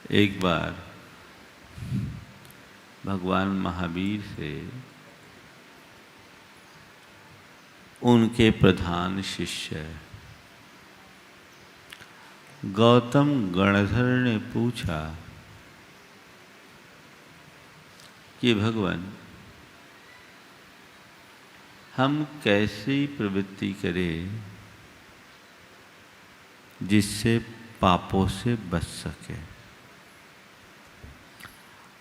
एक बार भगवान महावीर से उनके प्रधान शिष्य गौतम गणधर ने पूछा कि भगवान, हम कैसी प्रवृत्ति करें जिससे पापों से बच सके।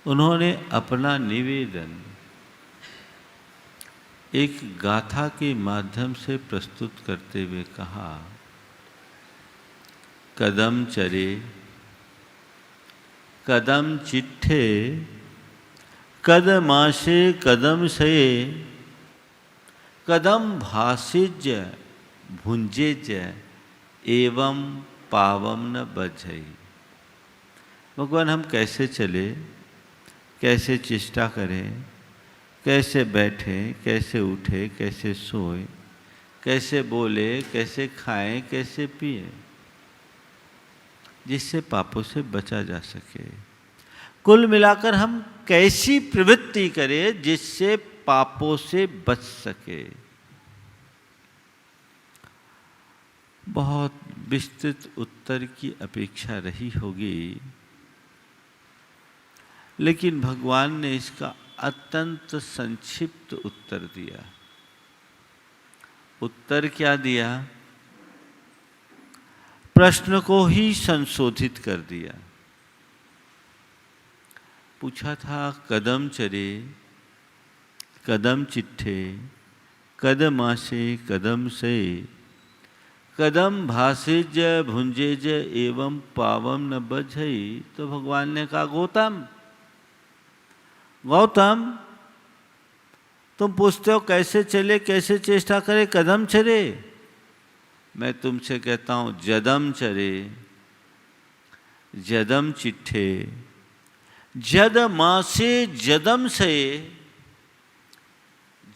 उन्होंने अपना निवेदन एक गाथा के माध्यम से प्रस्तुत करते हुए कहा, कदम चरे कदम चिट्ठे कदमाशे कदम सये कदम भासिज भुंजेज एवं पावम न बझई। भगवान, हम कैसे चले, कैसे चेष्टा करें, कैसे बैठे, कैसे उठे, कैसे सोए, कैसे बोले, कैसे खाएं, कैसे पिए, जिससे पापों से बचा जा सके। कुल मिलाकर हम कैसी प्रवृत्ति करें जिससे पापों से बच सके। बहुत विस्तृत उत्तर की अपेक्षा रही होगी, लेकिन भगवान ने इसका अत्यंत संक्षिप्त उत्तर दिया। उत्तर क्या दिया? प्रश्न को ही संशोधित कर दिया। पूछा था कदम चरे कदम चिट्ठे कदमाशे कदम से कदम भासेज भुंजेज एवं पावम न बझई। तो भगवान ने कहा, गौतम, तुम पूछते हो कैसे चले, कैसे चेष्टा करे, कदम चरे। मैं तुमसे कहता हूं जदम चरे जदम चिट्ठे जद मासे जदम से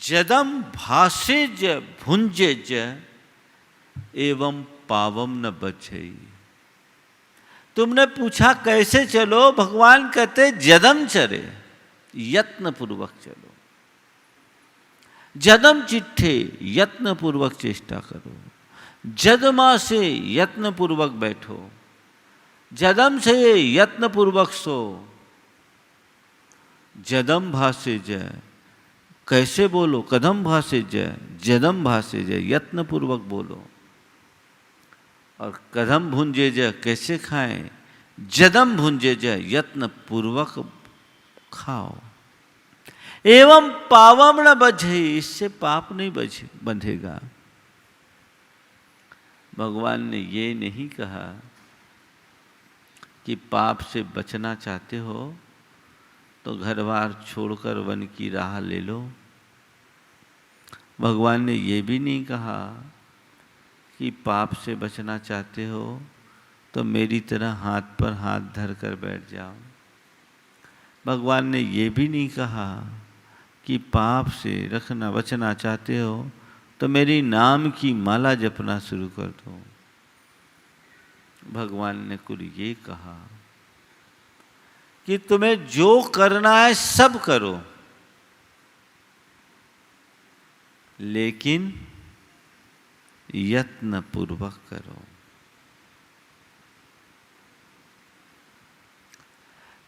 जदम भासेज भुंजेज एवं पावम न बचई। तुमने पूछा कैसे चलो, भगवान कहते जदम चरे, यत्न पूर्वक चलो। जदम चिट्ठे, यत्न पूर्वक चेष्टा करो। जदमा से यत्न पूर्वक बैठो। जदम से यत्न पूर्वक सो। जदम भासे जय, कैसे बोलो, कदम भासे जय, जदम भासे जय, यत्न पूर्वक बोलो। और कदम भुंजे जय, कैसे खाएं, जदम भुंजे जय, यत्न पूर्वक खाओ। एवं पावम न बझे, इससे पाप नहीं बंधेगा। भगवान ने ये नहीं कहा कि पाप से बचना चाहते हो तो घर बार छोड़कर वन की राह ले लो। भगवान ने ये भी नहीं कहा कि पाप से बचना चाहते हो तो मेरी तरह हाथ पर हाथ धर कर बैठ जाओ। भगवान ने ये भी नहीं कहा कि पाप से बचना चाहते हो तो मेरी नाम की माला जपना शुरू कर दो। भगवान ने कुल ये कहा कि तुम्हें जो करना है सब करो, लेकिन यत्न पूर्वक करो।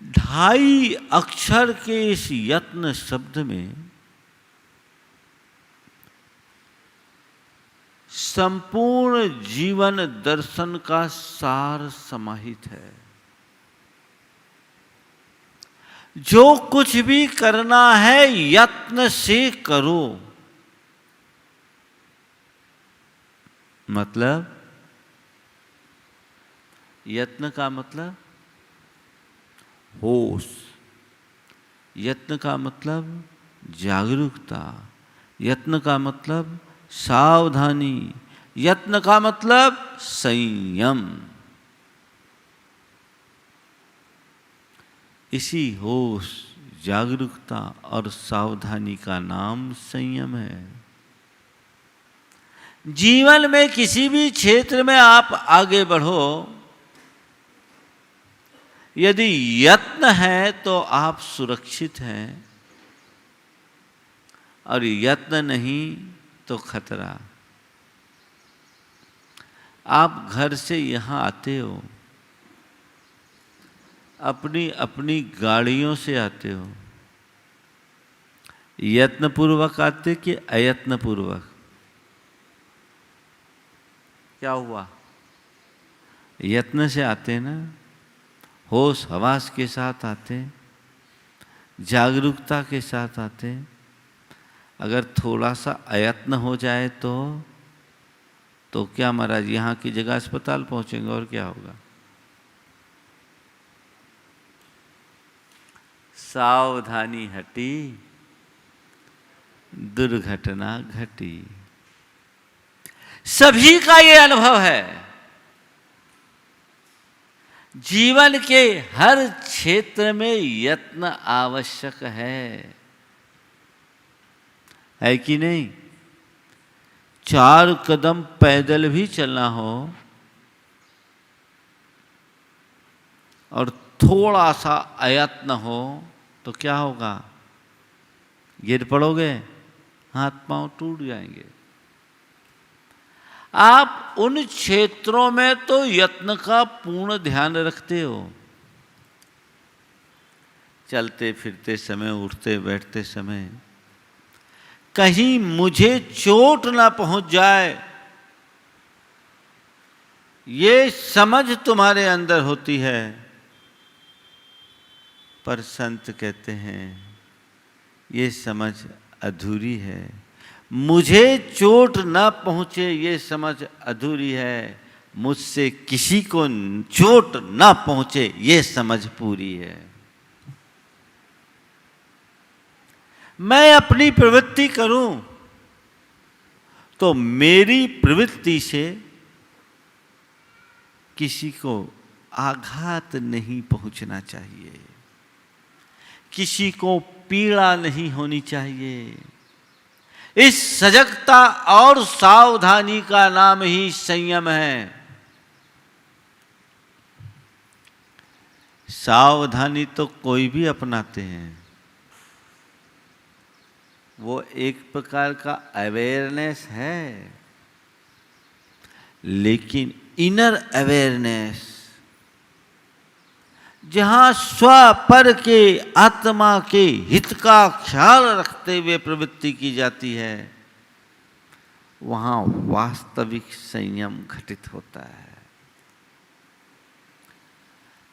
2.5 अक्षर के इस यत्न शब्द में संपूर्ण जीवन दर्शन का सार समाहित है। जो कुछ भी करना है यत्न से करो। मतलब, यत्न का मतलब होश, यत्न का मतलब जागरूकता, यत्न का मतलब सावधानी, यत्न का मतलब संयम। इसी होश, जागरूकता और सावधानी का नाम संयम है। जीवन में किसी भी क्षेत्र में आप आगे बढ़ो, यदि यत्न है तो आप सुरक्षित हैं, और यत्न नहीं तो खतरा। आप घर से यहाँ आते हो, अपनी अपनी गाड़ियों से आते हो, यत्न पूर्वक आते कि अयत्न पूर्वक? क्या हुआ? यत्न से आते ना, होश हवास के साथ आते, जागरूकता के साथ आते। अगर थोड़ा सा अयत्न हो जाए तो क्या महाराज, यहाँ की जगह अस्पताल पहुंचेंगे और क्या होगा? सावधानी हटी, दुर्घटना घटी। सभी का ये अनुभव है। जीवन के हर क्षेत्र में यत्न आवश्यक है कि नहीं? 4 कदम पैदल भी चलना हो और थोड़ा सा अयत्न हो तो क्या होगा? गिर पड़ोगे, हाथ पांव टूट जाएंगे। आप उन क्षेत्रों में तो यत्न का पूर्ण ध्यान रखते हो, चलते फिरते समय, उठते बैठते समय, कहीं मुझे चोट ना पहुंच जाए, ये समझ तुम्हारे अंदर होती है। पर संत कहते हैं ये समझ अधूरी है। मुझे चोट ना पहुंचे ये समझ अधूरी है, मुझसे किसी को चोट ना पहुंचे ये समझ पूरी है। मैं अपनी प्रवृत्ति करूं तो मेरी प्रवृत्ति से किसी को आघात नहीं पहुंचना चाहिए, किसी को पीड़ा नहीं होनी चाहिए। इस सजगता और सावधानी का नाम ही संयम है। सावधानी तो कोई भी अपनाते हैं, वो एक प्रकार का अवेयरनेस है, लेकिन इनर अवेयरनेस, जहां स्व पर के आत्मा के हित का ख्याल रखते हुए प्रवृत्ति की जाती है, वहां वास्तविक संयम घटित होता है।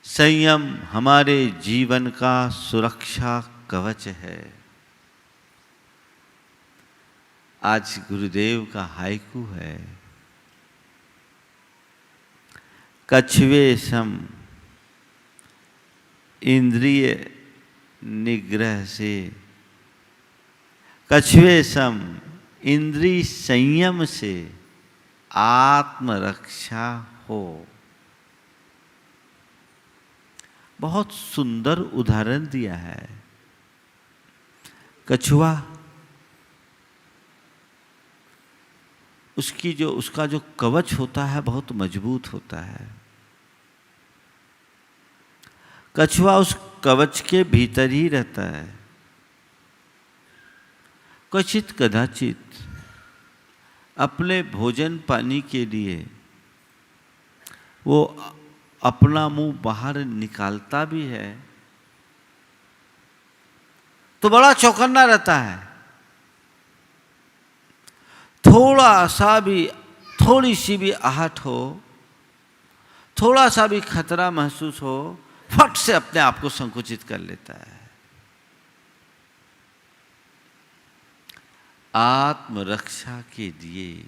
संयम हमारे जीवन का सुरक्षा कवच है। आज गुरुदेव का हाइकू है, कछुए सम इंद्रिय निग्रह से, कछुए सम इंद्रिय संयम से आत्मरक्षा हो। बहुत सुंदर उदाहरण दिया है। कछुआ, उसका जो कवच होता है बहुत मजबूत होता है। कछुआ उस कवच के भीतर ही रहता है। क्वचित कदाचित अपने भोजन पानी के लिए वो अपना मुंह बाहर निकालता भी है तो बड़ा चौकन्ना रहता है। थोड़ी सी भी आहट हो, थोड़ा सा भी खतरा महसूस हो, फट से अपने आप को संकुचित कर लेता है। आत्मरक्षा के लिए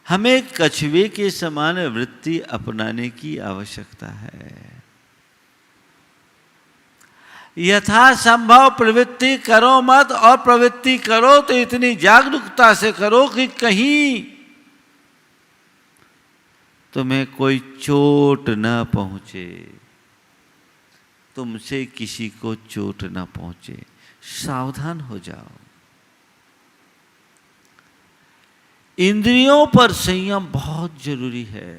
हमें कछुए के समान वृत्ति अपनाने की आवश्यकता है। यथासंभव प्रवृत्ति करो मत, और प्रवृत्ति करो तो इतनी जागरूकता से करो कि कहीं तुम्हें कोई चोट न पहुंचे, तुमसे किसी को चोट न पहुंचे। सावधान हो जाओ। इंद्रियों पर संयम बहुत जरूरी है।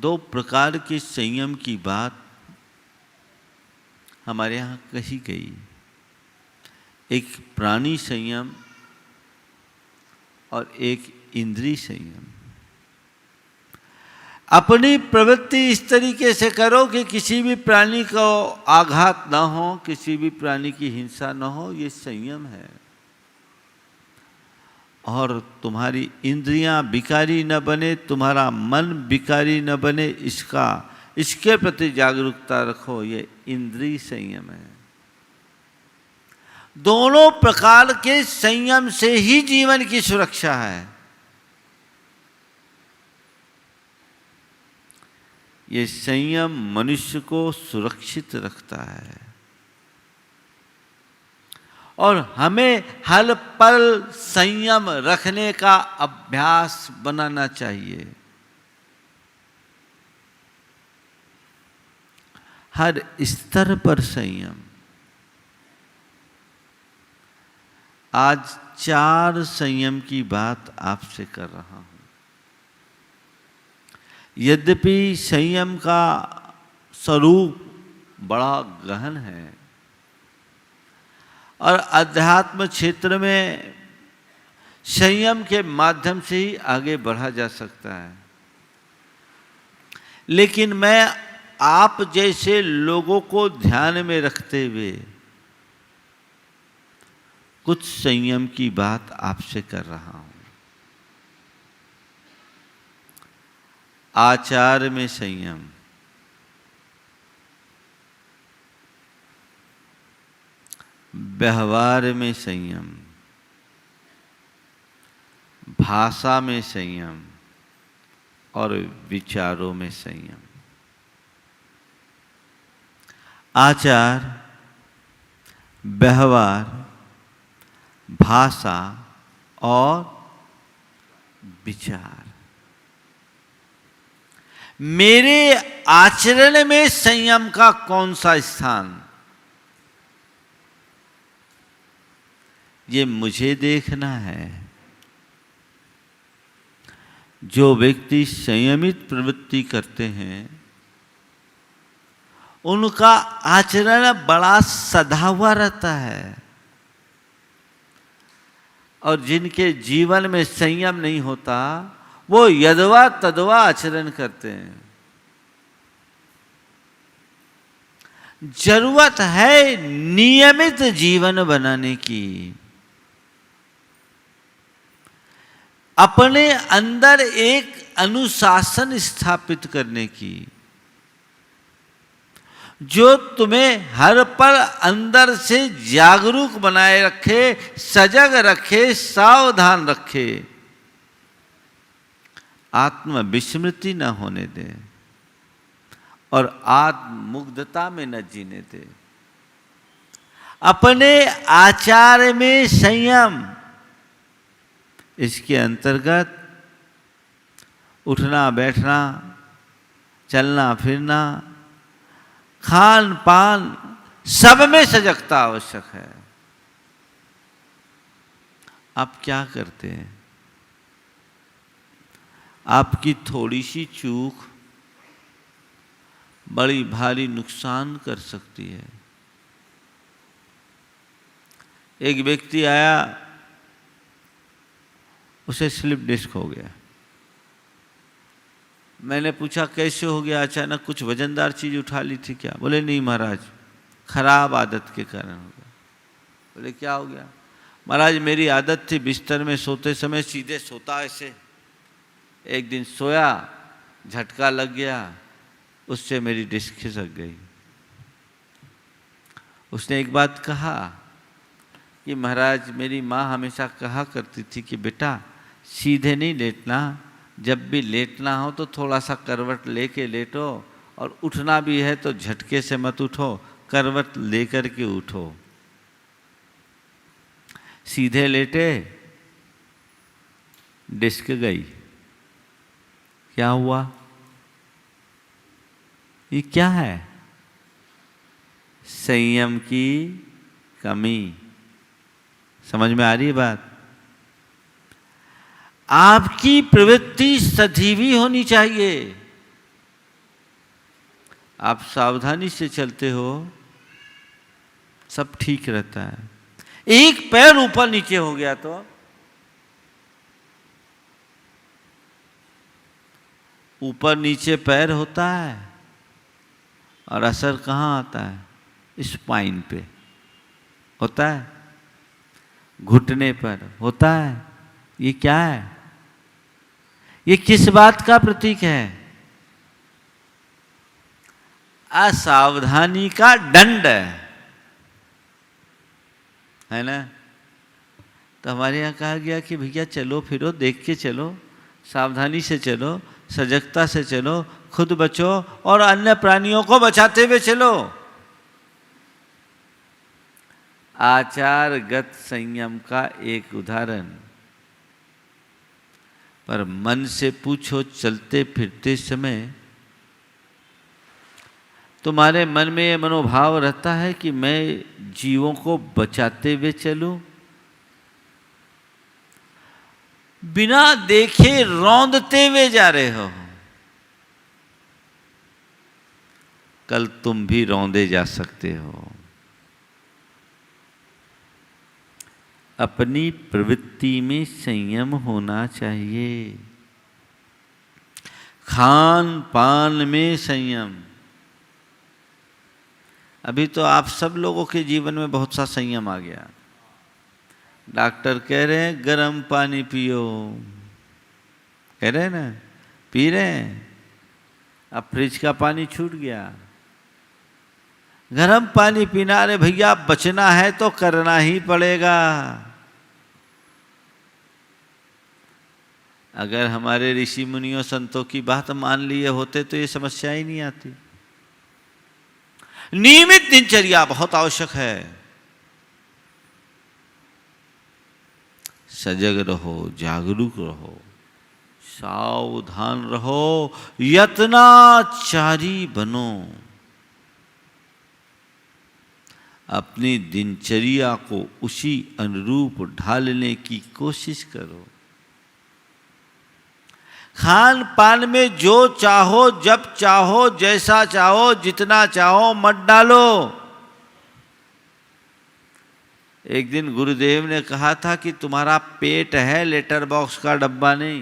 दो प्रकार के संयम की बात हमारे यहाँ कही गई। एक प्राणी संयम और एक इंद्रिय संयम। अपनी प्रवृत्ति इस तरीके से करो कि किसी भी प्राणी को आघात ना हो, किसी भी प्राणी की हिंसा ना हो, ये संयम है। और तुम्हारी इंद्रियां विकारी न बने, तुम्हारा मन विकारी न बने, इसके प्रति जागरूकता रखो, ये इंद्रिय संयम है। दोनों प्रकार के संयम से ही जीवन की सुरक्षा है। ये संयम मनुष्य को सुरक्षित रखता है और हमें हर पल संयम रखने का अभ्यास बनाना चाहिए। हर स्तर पर संयम। आज 4 संयम की बात आपसे कर रहा हूं। यद्यपि संयम का स्वरूप बड़ा गहन है और अध्यात्म क्षेत्र में संयम के माध्यम से ही आगे बढ़ा जा सकता है, लेकिन मैं आप जैसे लोगों को ध्यान में रखते हुए कुछ संयम की बात आपसे कर रहा हूं। आचार में संयम, व्यवहार में संयम, भाषा में संयम और विचारों में संयम। आचार, व्यवहार, भाषा और विचार। मेरे आचरण में संयम का कौन सा स्थान, ये मुझे देखना है। जो व्यक्ति संयमित प्रवृत्ति करते हैं उनका आचरण बड़ा सधा हुआ रहता है, और जिनके जीवन में संयम नहीं होता वो यदवा तदवा आचरण करते हैं। जरूरत है नियमित जीवन बनाने की, अपने अंदर एक अनुशासन स्थापित करने की, जो तुम्हें हर पल अंदर से जागरूक बनाए रखे, सजग रखे, सावधान रखे, आत्म विस्मृति न होने दे और आत्म मुग्धता में न जीने दे। अपने आचार में संयम, इसके अंतर्गत उठना बैठना, चलना फिरना, खान पान, सब में सजगता आवश्यक है। आप क्या करते हैं? आपकी थोड़ी सी चूक बड़ी भारी नुकसान कर सकती है। एक व्यक्ति आया, उसे स्लिप डिस्क हो गया। मैंने पूछा कैसे हो गया? अचानक कुछ वजनदार चीज उठा ली थी क्या? बोले नहीं महाराज, खराब आदत के कारण हो गया। बोले क्या हो गया? महाराज मेरी आदत थी बिस्तर में सोते समय सीधे सोता ऐसे। एक दिन सोया, झटका लग गया, उससे मेरी डिस्क खिसक गई। उसने एक बात कहा कि महाराज मेरी माँ हमेशा कहा करती थी कि बेटा सीधे नहीं लेटना, जब भी लेटना हो तो थोड़ा सा करवट लेके लेटो, और उठना भी है तो झटके से मत उठो, करवट लेकर के उठो। सीधे लेटे, डिस्क गई। क्या हुआ? ये क्या है? संयम की कमी। समझ में आ रही है बात? आपकी प्रवृत्ति सजीवी होनी चाहिए। आप सावधानी से चलते हो, सब ठीक रहता है। एक पैर ऊपर नीचे हो गया तो ऊपर नीचे पैर होता है और असर कहाँ आता है? स्पाइन पे होता है, घुटने पर होता है। ये क्या है? ये किस बात का प्रतीक है? असावधानी का दंड है ना। तो हमारे यहाँ कहा गया कि भैया चलो फिरो, देख के चलो, सावधानी से चलो, सजगता से चलो, खुद बचो और अन्य प्राणियों को बचाते हुए चलो। आचारगत संयम का एक उदाहरण। पर मन से पूछो, चलते फिरते समय तुम्हारे मन में ये मनोभाव रहता है कि मैं जीवों को बचाते हुए चलूं? बिना देखे रौंदते हुए जा रहे हो, कल तुम भी रौंदे जा सकते हो। अपनी प्रवृत्ति में संयम होना चाहिए। खान पान में संयम। अभी तो आप सब लोगों के जीवन में बहुत सा संयम आ गया। डॉक्टर कह रहे हैं गर्म पानी पियो, कह रहे हैं ना, पी रहे हैं। अब फ्रिज का पानी छूट गया, गर्म पानी पीना। अरे भैया बचना है तो करना ही पड़ेगा। अगर हमारे ऋषि मुनियों संतों की बात मान लिए होते तो ये समस्या ही नहीं आती। नियमित दिनचर्या बहुत आवश्यक है। सजग रहो, जागरूक रहो, सावधान रहो, यत्नाचारी बनो। अपनी दिनचर्या को उसी अनुरूप ढालने की कोशिश करो। खान पान में जो चाहो, जब चाहो, जैसा चाहो, जितना चाहो मत डालो। एक दिन गुरुदेव ने कहा था कि तुम्हारा पेट है लेटर बॉक्स का डब्बा नहीं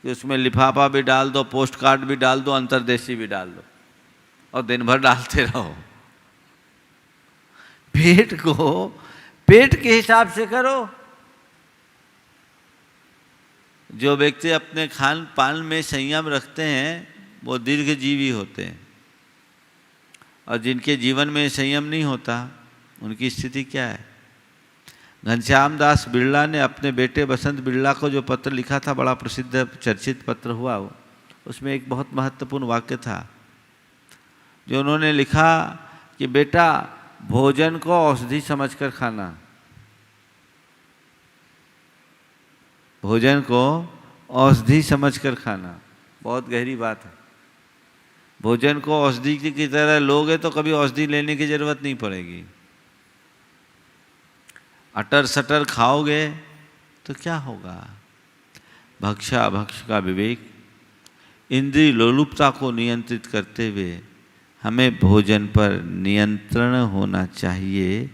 कि उसमें लिफाफा भी डाल दो, पोस्ट कार्ड भी डाल दो, अंतर्देशी भी डाल दो और दिन भर डालते रहो। पेट को पेट के हिसाब से करो। जो व्यक्ति अपने खान पान में संयम रखते हैं वो दीर्घजीवी होते हैं, और जिनके जीवन में संयम नहीं होता उनकी स्थिति क्या है? घनश्याम दास बिरला ने अपने बेटे बसंत बिरला को जो पत्र लिखा था, बड़ा प्रसिद्ध चर्चित पत्र हुआ, उसमें एक बहुत महत्वपूर्ण वाक्य था जो उन्होंने लिखा कि बेटा भोजन को औषधि समझकर खाना। भोजन को औषधि समझकर खाना बहुत गहरी बात है। भोजन को औषधि की तरह लोगे तो कभी औषधि लेने की जरूरत नहीं पड़ेगी। अटर सटर खाओगे तो क्या होगा? भक्षा भक्ष का विवेक, इंद्रिय लोलुपता को नियंत्रित करते हुए हमें भोजन पर नियंत्रण होना चाहिए।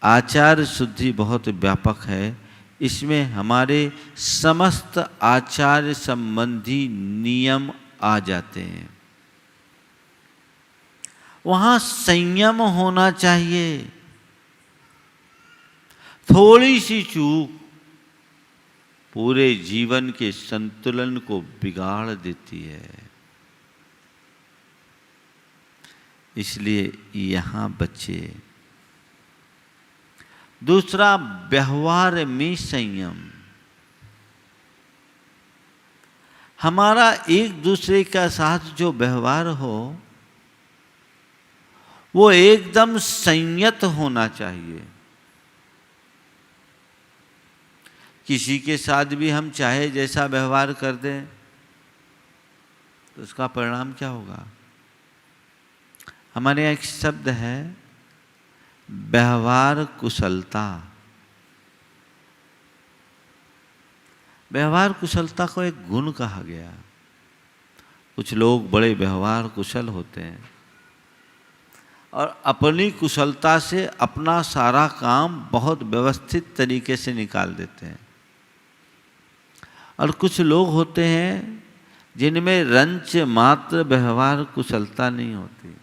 आचार शुद्धि बहुत व्यापक है, इसमें हमारे समस्त आचार्य संबंधी नियम आ जाते हैं। वहाँ संयम होना चाहिए। थोड़ी सी चूक पूरे जीवन के संतुलन को बिगाड़ देती है। इसलिए यहाँ बच्चे। दूसरा, व्यवहार में संयम। हमारा एक दूसरे का साथ जो व्यवहार हो वो एकदम संयत होना चाहिए। किसी के साथ भी हम चाहे जैसा व्यवहार कर दें तो उसका परिणाम क्या होगा? हमारे यहाँ एक शब्द है व्यवहार कुशलता। व्यवहार कुशलता को एक गुण कहा गया। कुछ लोग बड़े व्यवहार कुशल होते हैं और अपनी कुशलता से अपना सारा काम बहुत व्यवस्थित तरीके से निकाल देते हैं, और कुछ लोग होते हैं जिनमें रंच मात्र व्यवहार कुशलता नहीं होती।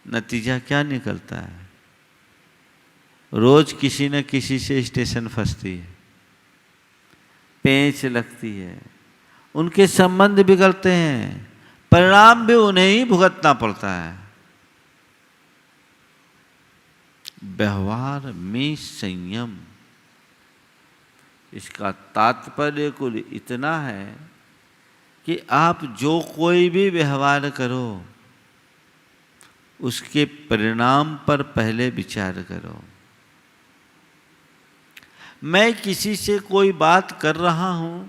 नतीजा क्या निकलता है? रोज किसी न किसी से स्टेशन फंसती है, पेंच लगती है, उनके संबंध बिगड़ते हैं, परिणाम भी उन्हें ही भुगतना पड़ता है। व्यवहार में संयम, इसका तात्पर्य कुल इतना है कि आप जो कोई भी व्यवहार करो उसके परिणाम पर पहले विचार करो। मैं किसी से कोई बात कर रहा हूं,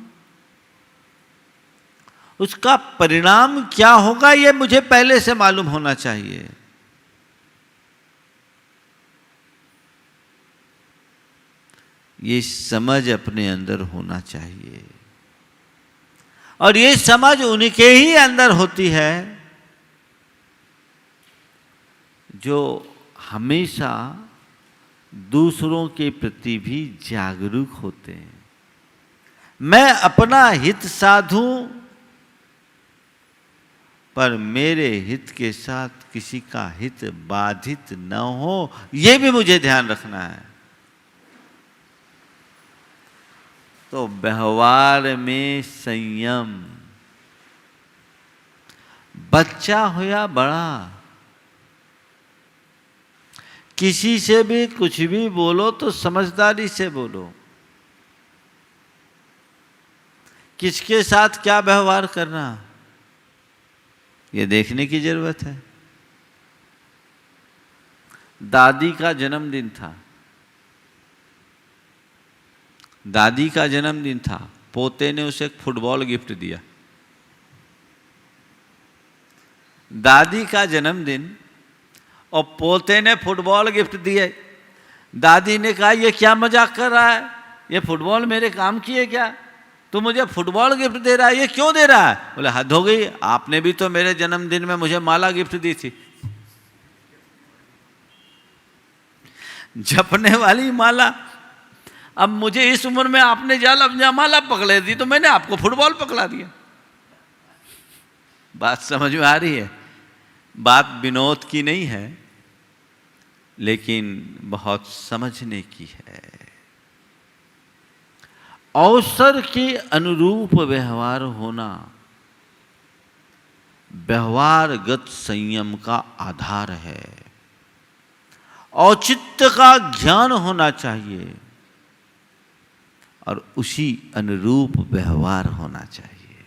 उसका परिणाम क्या होगा यह मुझे पहले से मालूम होना चाहिए। ये समझ अपने अंदर होना चाहिए, और ये समझ उनके ही अंदर होती है जो हमेशा दूसरों के प्रति भी जागरूक होते हैं। मैं अपना हित साधूं पर मेरे हित के साथ किसी का हित बाधित न हो, यह भी मुझे ध्यान रखना है। तो व्यवहार में संयम, बच्चा हो या बड़ा, किसी से भी कुछ भी बोलो तो समझदारी से बोलो। किसके साथ क्या व्यवहार करना ये देखने की जरूरत है। दादी का जन्मदिन था, दादी का जन्मदिन था, पोते ने उसे एक फुटबॉल गिफ्ट दिया। दादी का जन्मदिन और पोते ने फुटबॉल गिफ्ट दिए। दादी ने कहा ये क्या मजाक कर रहा है, ये फुटबॉल मेरे काम की है क्या, तू मुझे फुटबॉल गिफ्ट दे रहा है, ये क्यों दे रहा है? बोले हद हो गई, आपने भी तो मेरे जन्मदिन में मुझे माला गिफ्ट दी थी। जपने वाली माला, अब मुझे इस उम्र में आपने माला पकड़े दी तो मैंने आपको फुटबॉल पकड़ा दिया। बात समझ में आ रही है? बात विनोद की नहीं है, लेकिन बहुत समझने की है। अवसर के अनुरूप व्यवहार होना व्यवहारगत संयम का आधार है। औचित्य का ज्ञान होना चाहिए और उसी अनुरूप व्यवहार होना चाहिए।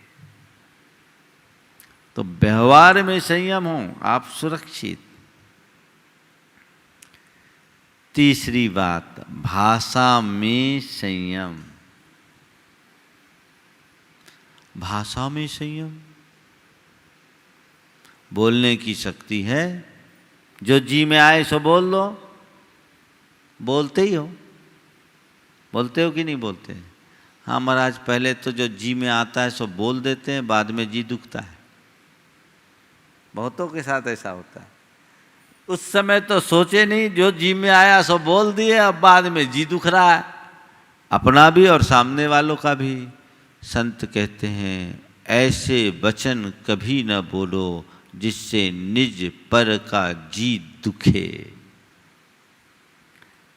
तो व्यवहार में संयम हो, आप सुरक्षित। तीसरी बात, भाषा में संयम। भाषा में संयम, बोलने की शक्ति है, जो जी में आए सो बोल दो। बोलते ही हो, बोलते हो कि नहीं बोलते? हाँ महाराज, पहले तो जो जी में आता है सो बोल देते हैं, बाद में जी दुखता है। बहुतों के साथ ऐसा होता है। उस समय तो सोचे नहीं, जो जी में आया सो बोल दिए, अब बाद में जी दुख रहा है, अपना भी और सामने वालों का भी। संत कहते हैं ऐसे वचन कभी न बोलो जिससे निज पर का जी दुखे।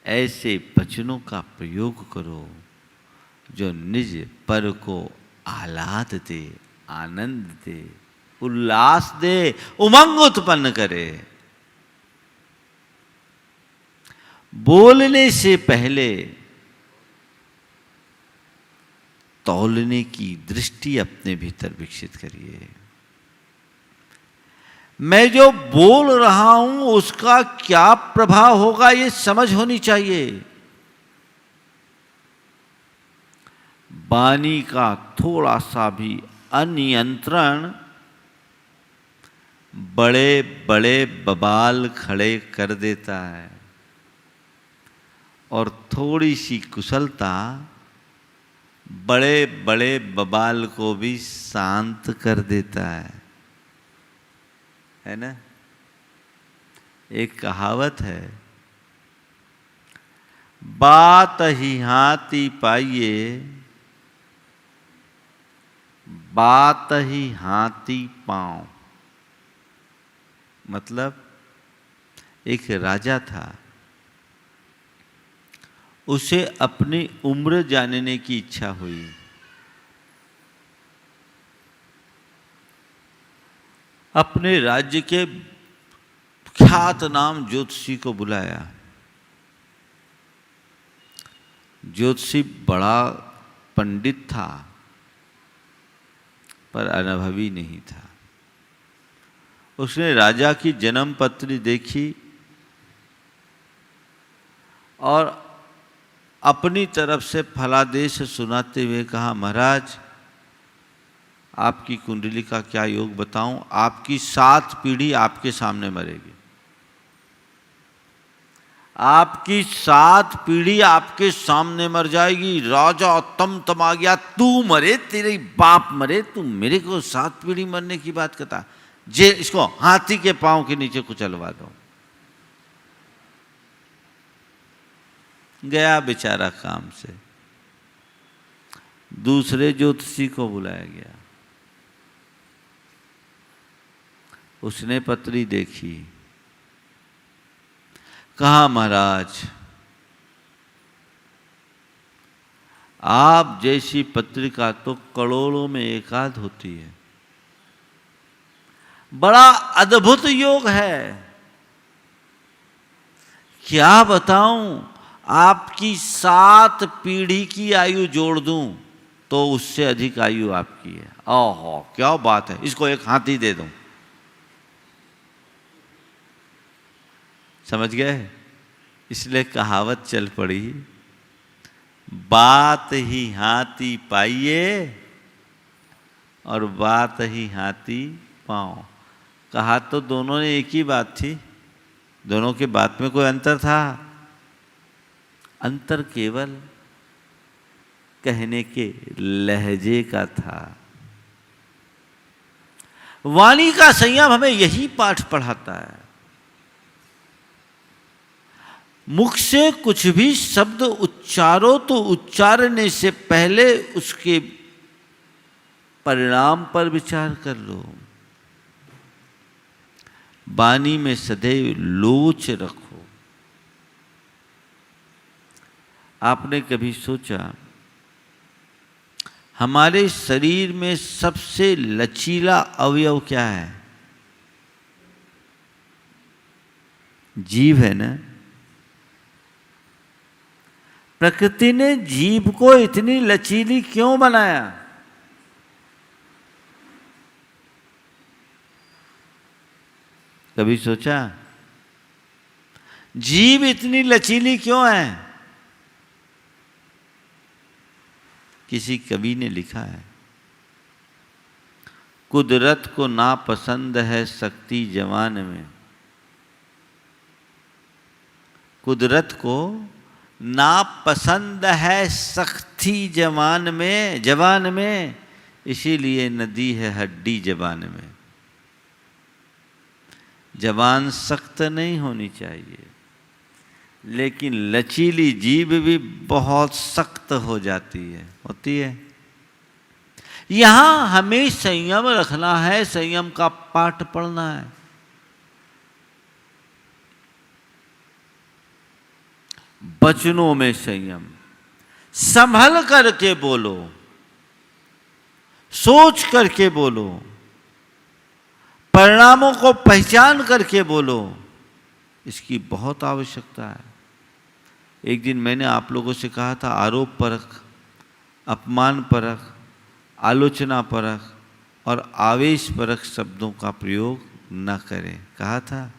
ऐसे वचनों का प्रयोग करो जो निज पर को आह्लाद दे, आनंद दे, उल्लास दे, उमंग उत्पन्न करे। बोलने से पहले तौलने की दृष्टि अपने भीतर विकसित करिए। मैं जो बोल रहा हूं उसका क्या प्रभाव होगा ये समझ होनी चाहिए। वाणी का थोड़ा सा भी अनियंत्रण बड़े बड़े बवाल खड़े कर देता है, और थोड़ी सी कुशलता बड़े बड़े बवाल को भी शांत कर देता है ना। एक कहावत है, बात ही हाथी पाइए, बात ही हाथी पांव। मतलब एक राजा था, उसे अपनी उम्र जानने की इच्छा हुई। अपने राज्य के ख्यात नाम ज्योतिषी को बुलाया। ज्योतिषी बड़ा पंडित था पर अनुभवी नहीं था। उसने राजा की जन्म पत्री देखी और अपनी तरफ से फलादेश सुनाते हुए कहा, महाराज आपकी कुंडली का क्या योग बताऊं, आपकी 7 पीढ़ी आपके सामने मरेगी। आपकी 7 पीढ़ी आपके सामने मर जाएगी। राजा तमा गया, तू मरे, तेरे बाप मरे, तू मेरे को 7 पीढ़ी मरने की बात करता। जे इसको हाथी के पांव के नीचे कुचलवा दो। गया बेचारा काम से। दूसरे ज्योतिषी को बुलाया गया। उसने पत्री देखी, कहा, महाराज आप जैसी पत्रिका तो करोड़ों में एकाध होती है। बड़ा अद्भुत योग है। क्या बताऊं, आपकी 7 पीढ़ी की आयु जोड़ दूं तो उससे अधिक आयु आपकी है। ओहो क्या बात है, इसको एक हाथी दे दूं। समझ गए? इसलिए कहावत चल पड़ी, बात ही हाथी पाइए और बात ही हाथी पाओ। कहा तो दोनों ने एक ही बात थी। दोनों के बात में कोई अंतर था? अंतर केवल कहने के लहजे का था। वाणी का संयम हमें यही पाठ पढ़ाता है। मुख से कुछ भी शब्द उच्चारो तो उच्चारने से पहले उसके परिणाम पर विचार कर लो। वाणी में सदैव लोच रखो। आपने कभी सोचा हमारे शरीर में सबसे लचीला अवयव क्या है? जीभ है ना। प्रकृति ने जीभ को इतनी लचीली क्यों बनाया? कभी सोचा जीभ इतनी लचीली क्यों है? किसी कवि ने लिखा है, कुदरत को नापसंद है शक्ति जवान में। कुदरत को नापसंद है सख्ती जवान में, इसीलिए नदी है हड्डी जबान में। जबान सख्त नहीं होनी चाहिए, लेकिन लचीली जीभ भी बहुत सख्त हो जाती है, होती है। यहां हमें संयम रखना है, संयम का पाठ पढ़ना है। वचनों में संयम, संभल करके बोलो, सोच करके बोलो, परिणामों को पहचान करके बोलो। इसकी बहुत आवश्यकता है। एक दिन मैंने आप लोगों से कहा था, आरोप परख, अपमान परख, आलोचना परख और आवेश परख शब्दों का प्रयोग न करें, कहा था।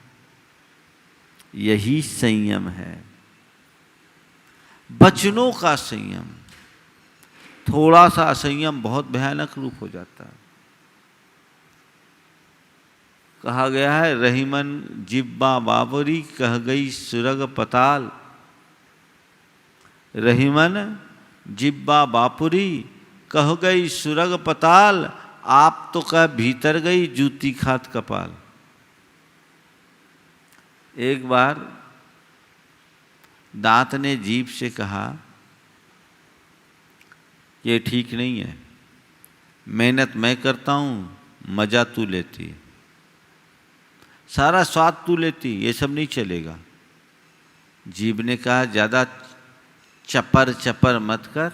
यही संयम है, वचनों का संयम। थोड़ा सा असंयम बहुत भयानक रूप हो जाता है। कहा गया है, रहीमन जिब्बा बाबरी कह गई सुरग पताल। रहीमन जिब्बा बापुरी, कह गई सुरग पताल, आप तो कह भीतर गई जूती खात कपाल। एक बार दांत ने जीभ से कहा, ये ठीक नहीं है, मेहनत मैं करता हूँ, मज़ा तू लेती है, सारा स्वाद तू लेती, ये सब नहीं चलेगा। जीभ ने कहा, ज़्यादा चपर चपर मत कर,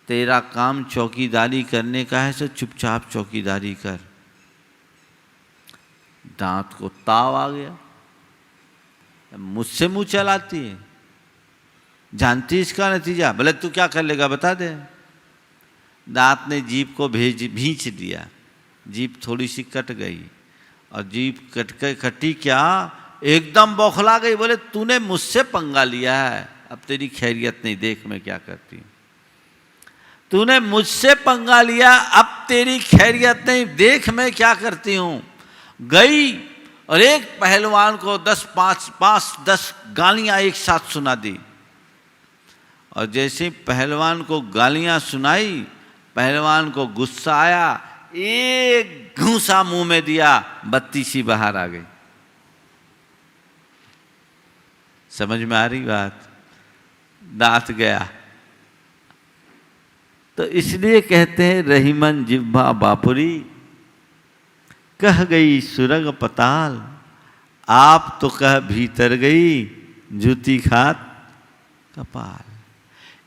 तेरा काम चौकीदारी करने का है, सो चुपचाप चौकीदारी कर। दांत को ताव आ गया, मुझसे मुंह चलाती है, जानती इसका नतीजा, भले तू क्या कर लेगा बता दे। दांत ने जीभ को भींच दिया, जीभ थोड़ी सी कट गई, और जीभ कटी क्या, एकदम बौखला गई, बोले तूने मुझसे पंगा लिया है, अब तेरी खैरियत नहीं, देख मैं क्या करती हूँ। तूने मुझसे पंगा लिया, अब तेरी खैरियत नहीं, देख मैं क्या करती हूँ। गई और एक पहलवान को 10 गालियां एक साथ सुना दी, और जैसे पहलवान को गालियां सुनाई, पहलवान को गुस्सा आया, एक घूंसा मुंह में दिया, बत्ती सी बाहर आ गई। समझ में आ रही बात, दांत गया। तो इसलिए कहते हैं, रहीमन जिह्वा बापुरी, कह गई सुरग पताल, आप तो कह भीतर गई जूती खात कपाल।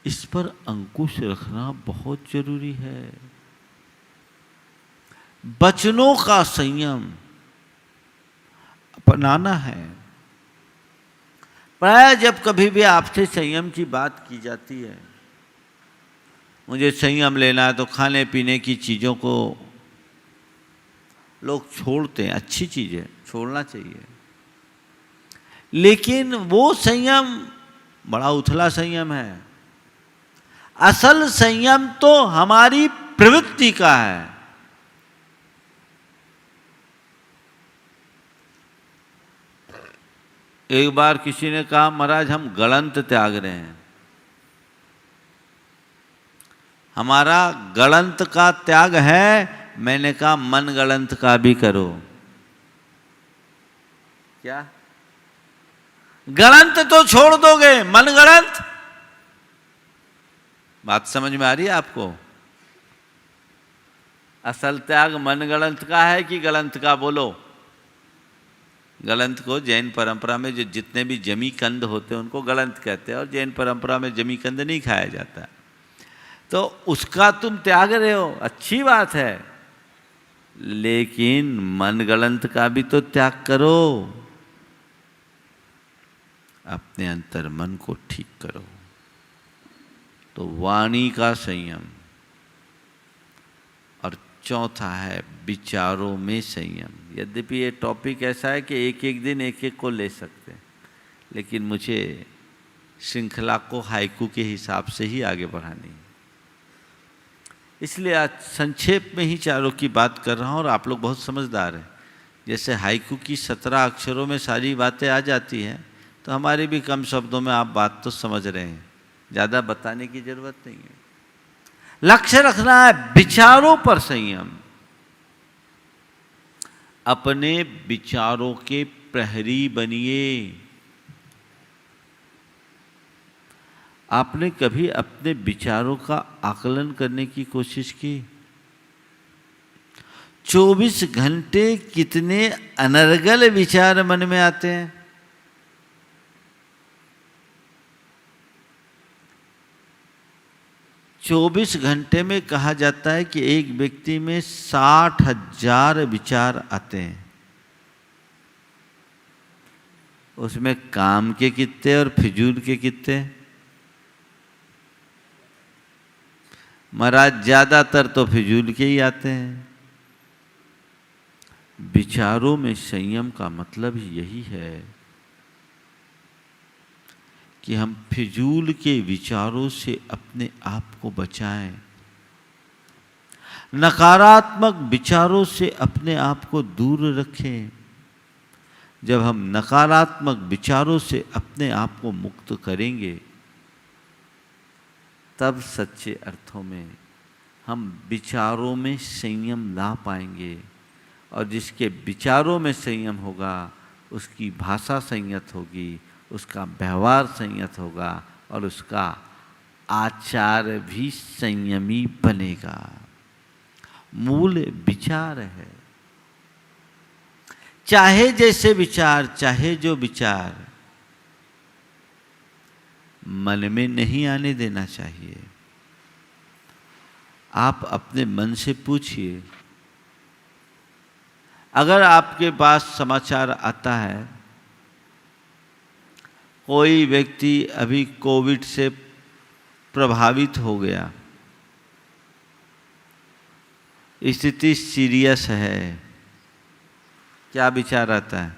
इस पर अंकुश रखना बहुत जरूरी है। वचनों का संयम अपनाना है। प्राय जब कभी भी आपसे संयम की बात की जाती है, मुझे संयम लेना है, तो खाने पीने की चीज़ों को लोग छोड़ते हैं, अच्छी चीज़ है, छोड़ना चाहिए, लेकिन वो संयम बड़ा उथला संयम है। असल संयम तो हमारी प्रवृत्ति का है। एक बार किसी ने कहा, महाराज हम गलंत त्याग रहे हैं, हमारा गलंत का त्याग है। मैंने कहा मन गलंत का भी करो। क्या गलंत तो छोड़ दोगे, मन गलंत? बात समझ में आ रही है आपको? असल त्याग मन गलंत का है कि गलंत का? बोलो। गलंत को जैन परंपरा में जो जितने भी जमी कंद होते हैं उनको गलंत कहते हैं, और जैन परंपरा में जमी कंद नहीं खाया जाता, तो उसका तुम त्याग रहे हो, अच्छी बात है, लेकिन मन गलंत का भी तो त्याग करो। अपने अंतर मन को ठीक करो। तो वाणी का संयम, और चौथा है विचारों में संयम। यद्यपि ये टॉपिक ऐसा है कि एक एक दिन एक एक को ले सकते हैं, लेकिन मुझे श्रृंखला को हाइकू के हिसाब से ही आगे बढ़ानी है, इसलिए आज संक्षेप में ही चारों की बात कर रहा हूँ। और आप लोग बहुत समझदार हैं, जैसे हाइकू की 17 अक्षरों में सारी बातें आ जाती हैं, तो हमारे भी कम शब्दों में आप बात तो समझ रहे हैं, ज़्यादा बताने की जरूरत नहीं है। लक्ष्य रखना है विचारों पर संयम। अपने विचारों के प्रहरी बनिए। आपने कभी अपने विचारों का आकलन करने की कोशिश की? 24 घंटे कितने अनर्गल विचार मन में आते हैं। चौबीस घंटे में कहा जाता है कि एक व्यक्ति में 60,000 विचार आते हैं। उसमें काम के कितने और फिजूल के कितने? महाराज ज्यादातर तो फिजूल के ही आते हैं। विचारों में संयम का मतलब ही यही है कि हम फिजूल के विचारों से अपने आप को बचाएं, नकारात्मक विचारों से अपने आप को दूर रखें। जब हम नकारात्मक विचारों से अपने आप को मुक्त करेंगे तब सच्चे अर्थों में हम विचारों में संयम ला पाएंगे। और जिसके विचारों में संयम होगा उसकी भाषा संयत होगी, उसका व्यवहार संयत होगा और उसका आचार भी संयमी बनेगा। मूल विचार है। चाहे जैसे विचार, चाहे जो विचार, मन में नहीं आने देना चाहिए। आप अपने मन से पूछिए, अगर आपके पास समाचार आता है कोई व्यक्ति अभी कोविड से प्रभावित हो गया, स्थिति सीरियस है, क्या विचार आता है?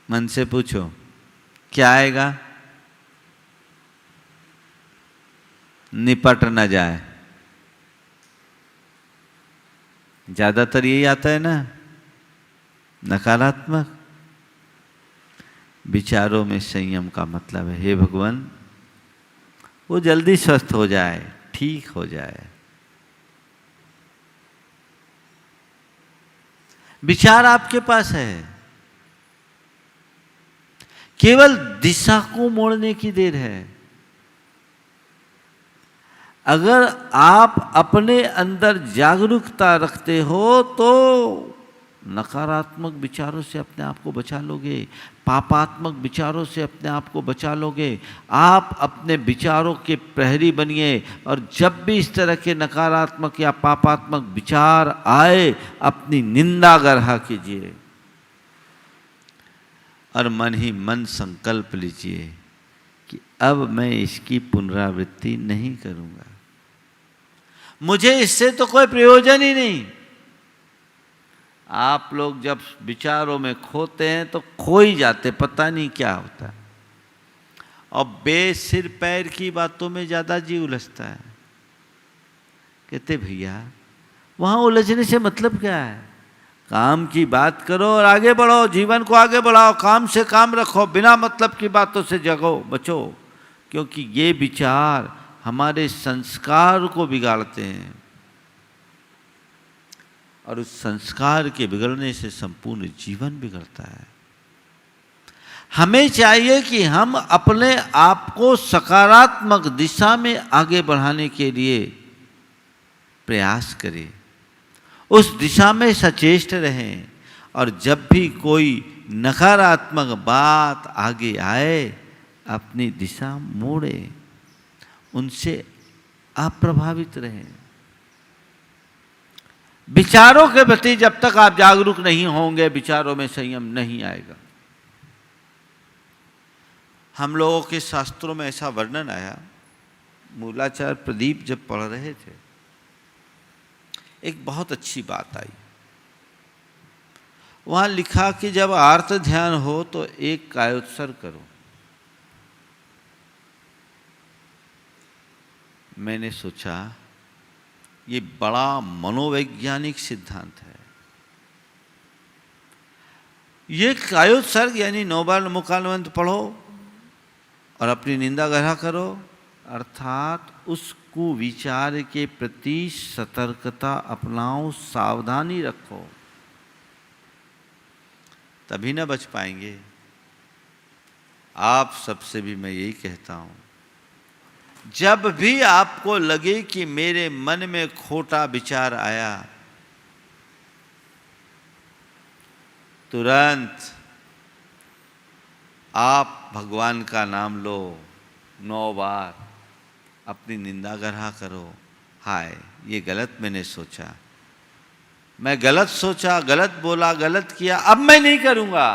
मन से पूछो, क्या आएगा? निपट न जाए, ज्यादातर यही आता है ना, नकारात्मक। विचारों में संयम का मतलब है, हे भगवान वो जल्दी स्वस्थ हो जाए, ठीक हो जाए। विचार आपके पास है, केवल दिशा को मोड़ने की देर है। अगर आप अपने अंदर जागरूकता रखते हो तो नकारात्मक विचारों से अपने आप को बचा लोगे, पापात्मक विचारों से अपने आप को बचा लोगे। आप अपने विचारों के प्रहरी बनिए और जब भी इस तरह के नकारात्मक या पापात्मक विचार आए अपनी निंदा गरहा कीजिए और मन ही मन संकल्प लीजिए कि अब मैं इसकी पुनरावृत्ति नहीं करूंगा, मुझे इससे तो कोई प्रयोजन ही नहीं। आप लोग जब विचारों में खोते हैं तो खो ही जाते, पता नहीं क्या होता है, और बेसिर पैर की बातों में ज़्यादा जी उलझता है। कहते भैया वहाँ उलझने से मतलब क्या है? काम की बात करो और आगे बढ़ो, जीवन को आगे बढ़ाओ, काम से काम रखो, बिना मतलब की बातों से जगो, बचो, क्योंकि ये विचार हमारे संस्कार को बिगाड़ते हैं और उस संस्कार के बिगड़ने से संपूर्ण जीवन बिगड़ता है। हमें चाहिए कि हम अपने आप को सकारात्मक दिशा में आगे बढ़ाने के लिए प्रयास करें, उस दिशा में सचेष्ट रहें और जब भी कोई नकारात्मक बात आगे आए अपनी दिशा मोड़े, उनसे अप्रभावित रहें। विचारों के प्रति जब तक आप जागरूक नहीं होंगे विचारों में संयम नहीं आएगा। हम लोगों के शास्त्रों में ऐसा वर्णन आया, मूलाचार्य प्रदीप जब पढ़ रहे थे एक बहुत अच्छी बात आई। वहां लिखा कि जब आर्त ध्यान हो तो एक कायोत्सर्ग करो। मैंने सोचा ये बड़ा मनोवैज्ञानिक सिद्धांत है। ये कायोत्सर्ग यानी 9 बार नमोकालवंत पढ़ो और अपनी निंदा गरहा करो, अर्थात उस कुविचार के प्रति सतर्कता अपनाओ, सावधानी रखो, तभी न बच पाएंगे। आप सबसे भी मैं यही कहता हूं, जब भी आपको लगे कि मेरे मन में खोटा विचार आया, तुरंत आप भगवान का नाम लो, 9 बार अपनी निंदा गरहा करो। हाय ये गलत मैंने सोचा, मैं गलत सोचा, गलत बोला, गलत किया, अब मैं नहीं करूंगा।